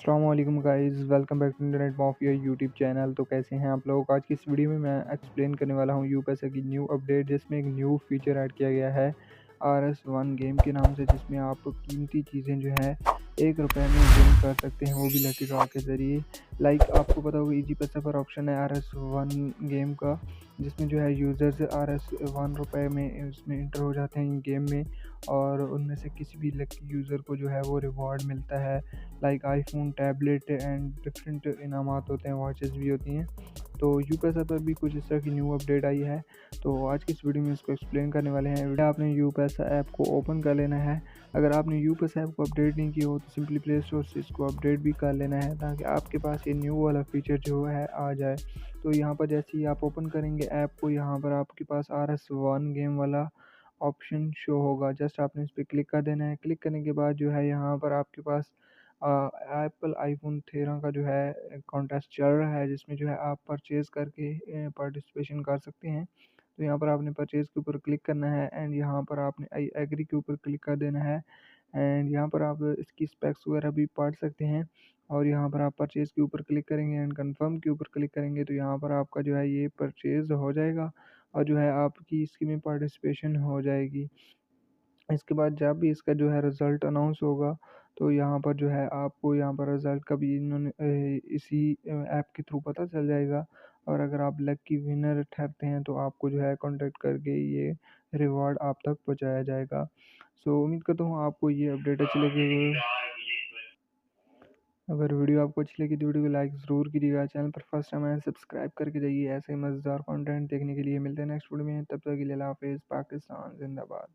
अस्सलामुअलैकुम guys, welcome back to internet mafia YouTube channel. तो कैसे हैं आप लोग। आज की इस वीडियो में मैं एक्सप्लेन करने वाला हूं यूपैसा की न्यू अपडेट, जिसमें एक न्यू फीचर ऐड किया गया है RS.1 गेम के नाम से, जिसमें आप कीमती चीज़ें जो है ₹1 में विन कर सकते हैं, वो भी लकी ड्रॉ के ज़रिए। लाइक आपको पता होगा इजी पैसा पर ऑप्शन है RS.1 गेम का, जिसमें जो है यूज़र्स ₹1 में उसमें इंटर हो जाते हैं गेम में, और उनमें से किसी भी लकी यूज़र को जो है वो रिवॉर्ड मिलता है। Like iPhone, tablet and different इनामात होते हैं, वॉचेस भी होती हैं। तो यूपैसा पर भी कुछ इस तरह की न्यू अपडेट आई है, तो आज की इस वीडियो में इसको एक्सप्लेन करने वाले हैं। आपने यूपैसा ऐप को ओपन कर लेना है। अगर आपने यूपैसा ऐप को अपडेट नहीं किया हो तो सिंपली प्ले स्टोर से इसको अपडेट भी कर लेना है, ताकि आपके पास ये न्यू वाला फीचर जो है आ जाए। तो यहाँ पर जैसे ही आप ओपन करेंगे ऐप को, यहाँ पर आपके पास RS.1 गेम वाला ऑप्शन शो होगा। जस्ट आपने इस पर क्लिक कर देना है। क्लिक करने के बाद जो है यहाँ पर आपके पास एप्पल आईफोन 13 का जो है कॉन्टेस्ट चल रहा है, जिसमें जो है आप परचेज़ करके पार्टिसिपेशन कर सकते हैं। तो यहाँ पर आपने परचेज़ के ऊपर क्लिक करना है, एंड यहाँ पर आपने आई एग्री के ऊपर क्लिक कर देना है। एंड यहाँ पर आप इसकी स्पेक्स वगैरह भी पढ़ सकते हैं, और यहाँ पर आप परचेज़ के ऊपर क्लिक करेंगे एंड कंफर्म के ऊपर क्लिक करेंगे, तो यहाँ पर आपका जो है ये परचेज़ हो जाएगा, और जो है आपकी इसमें पार्टिसिपेशन हो जाएगी। इसके बाद जब भी इसका जो है रिज़ल्ट अनाउंस होगा, तो यहाँ पर जो है आपको यहाँ पर रिज़ल्ट का भी इन्होंने इसी ऐप के थ्रू पता चल जाएगा। और अगर आप लकी विनर ठहरते हैं तो आपको जो है कॉन्टैक्ट करके ये रिवॉर्ड आप तक पहुँचाया जाएगा। सो उम्मीद करता हूँ आपको ये अपडेट अच्छी लगी होगी। अगर वीडियो आपको अच्छी लगी तो वीडियो को लाइक ज़रूर कीजिएगा। चैनल पर फर्स्ट टाइम आए सब्सक्राइब करके जाइए ऐसे ही मज़ेदार कंटेंट देखने के लिए। मिलते हैं नेक्स्ट वीडियो में, तब तक के लिए अल्लाह हाफ़िज़। पाकिस्तान जिंदाबाद।